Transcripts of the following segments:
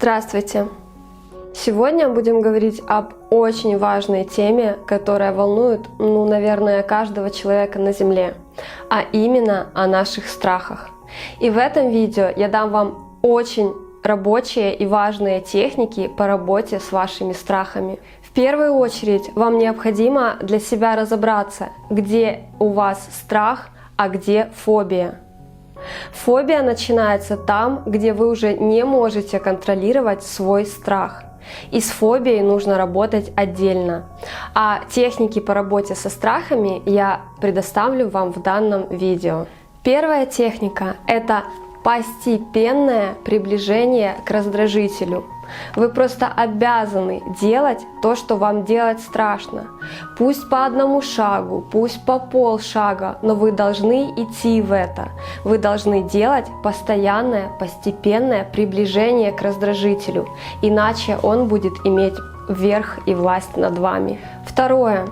Здравствуйте! Сегодня будем говорить об очень важной теме, которая волнует, наверное, каждого человека на Земле, а именно о наших страхах. И в этом видео я дам вам очень рабочие и важные техники по работе с вашими страхами. В первую очередь вам необходимо для себя разобраться, где у вас страх, а где фобия. Фобия начинается там, где вы уже не можете контролировать свой страх. И с фобией нужно работать отдельно. А техники по работе со страхами я предоставлю вам в данном видео. Первая техника – это постепенное приближение к раздражителю. Вы просто обязаны делать то, что вам делать страшно. Пусть по одному шагу, пусть по полшага, но вы должны идти в это. Вы должны делать постоянное, постепенное приближение к раздражителю, иначе он будет иметь верх и власть над вами. Второе.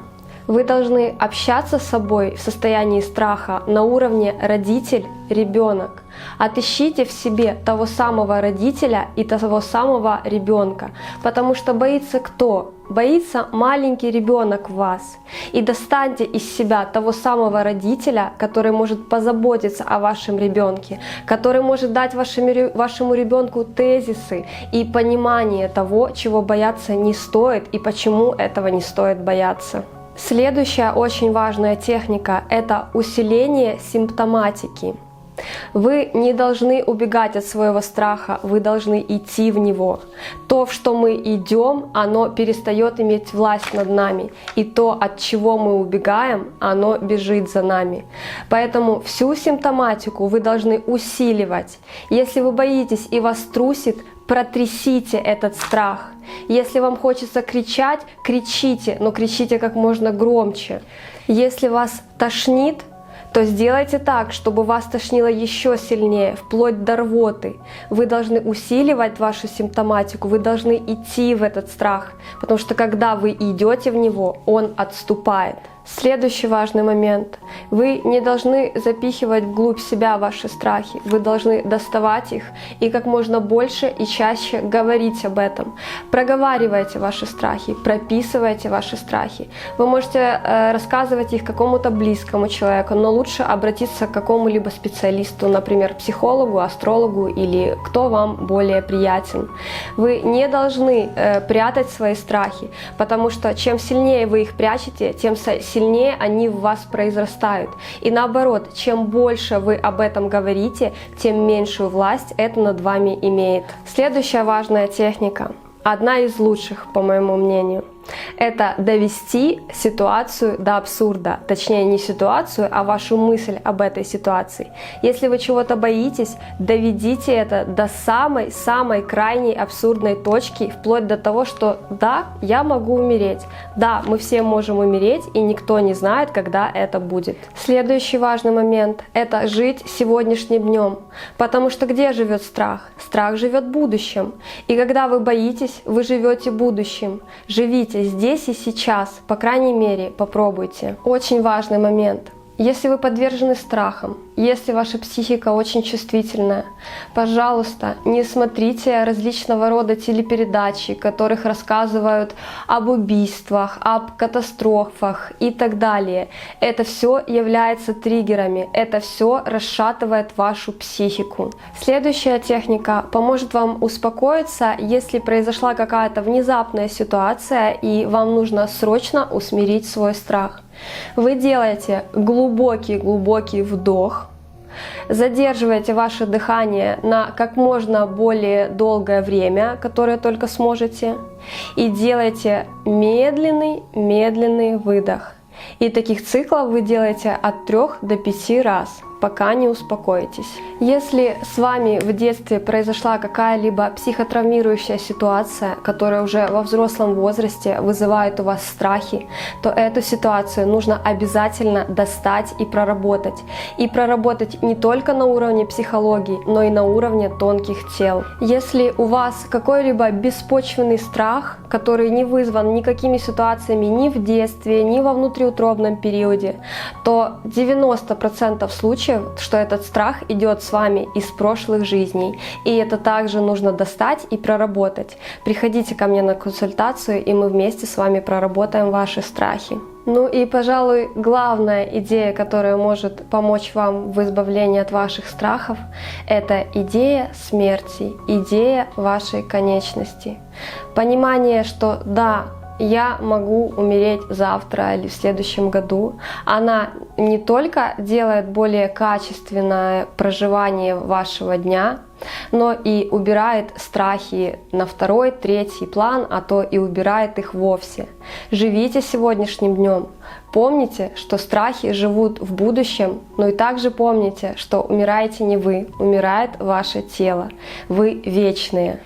Вы должны общаться с собой в состоянии страха на уровне родитель-ребенок. Отыщите в себе того самого родителя и того самого ребенка, потому что боится кто? Боится маленький ребенок вас. И достаньте из себя того самого родителя, который может позаботиться о вашем ребенке, который может дать вашему ребенку тезисы и понимание того, чего бояться не стоит и почему этого не стоит бояться. Следующая очень важная техника – это усиление симптоматики. Вы не должны убегать от своего страха, вы должны идти в него. То, в что мы идем, оно перестает иметь власть над нами. И то, от чего мы убегаем, оно бежит за нами. Поэтому всю симптоматику вы должны усиливать. Если вы боитесь и вас трусит, протрясите этот страх. Если вам хочется кричать, кричите, но кричите как можно громче. Если вас тошнит, то сделайте так, чтобы вас тошнило еще сильнее, вплоть до рвоты. Вы должны усиливать вашу симптоматику, вы должны идти в этот страх, потому что когда вы идете в него, он отступает. Следующий важный момент. Вы не должны запихивать вглубь себя ваши страхи. Вы должны доставать их и как можно больше и чаще говорить об этом. Проговаривайте ваши страхи, прописывайте ваши страхи. Вы можете рассказывать их какому-то близкому человеку, но лучше обратиться к какому-либо специалисту, например, психологу, астрологу или кто вам более приятен. Вы не должны прятать свои страхи, потому что чем сильнее вы их прячете, тем сильнее они в вас произрастают. И наоборот, чем больше вы об этом говорите, тем меньшую власть это над вами имеет. Следующая важная техника, одна из лучших, по моему мнению, это довести ситуацию до абсурда. Точнее, не ситуацию, а вашу мысль об этой ситуации. Если вы чего-то боитесь, доведите это до самой крайней абсурдной точки, вплоть до того, что да, я могу умереть. Да, мы все можем умереть, и никто не знает, когда это будет. Следующий важный момент – это жить сегодняшним днем. Потому что где живет страх? Страх живет в будущем. И когда вы боитесь, вы живете будущим. Живите здесь и сейчас, по крайней мере, попробуйте. Очень важный момент. Если вы подвержены страхам, если ваша психика очень чувствительная, пожалуйста, не смотрите различного рода телепередачи, в которых рассказывают об убийствах, об катастрофах и так далее. Это все является триггерами, это все расшатывает вашу психику. Следующая техника поможет вам успокоиться, если произошла какая-то внезапная ситуация и вам нужно срочно усмирить свой страх. Вы делаете глубокий вдох, задерживаете ваше дыхание на как можно более долгое время, которое только сможете, и делаете медленный выдох. И таких циклов вы делаете от 3 до 5 раз, пока не успокоитесь. Если с вами в детстве произошла какая-либо психотравмирующая ситуация, которая уже во взрослом возрасте вызывает у вас страхи, то эту ситуацию нужно обязательно достать и проработать. И проработать не только на уровне психологии, но и на уровне тонких тел. Если у вас какой-либо беспочвенный страх, который не вызван никакими ситуациями ни в детстве, ни во внутриутробном периоде, то 90% случаев случаев, что этот страх идет с вами из прошлых жизней, и это также нужно достать и проработать. Приходите ко мне на консультацию, и мы вместе с вами проработаем ваши страхи. Ну и, пожалуй, главная идея, которая может помочь вам в избавлении от ваших страхов, это идея смерти, идея вашей конечности. Понимание, что да, я могу умереть завтра или в следующем году, она не только делает более качественное проживание вашего дня, но и убирает страхи на второй, третий план, а то и убирает их вовсе. Живите сегодняшним днем. Помните, что страхи живут в будущем, но и также помните, что умираете не вы, умирает ваше тело. Вы вечные.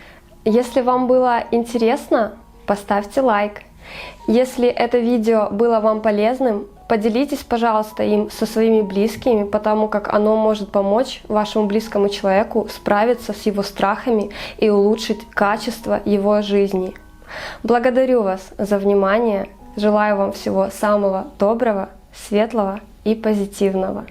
Если вам было интересно, поставьте лайк. Если это видео было вам полезным, поделитесь, пожалуйста, им со своими близкими, потому как оно может помочь вашему близкому человеку справиться с его страхами и улучшить качество его жизни. Благодарю вас за внимание. Желаю вам всего самого доброго, светлого и позитивного.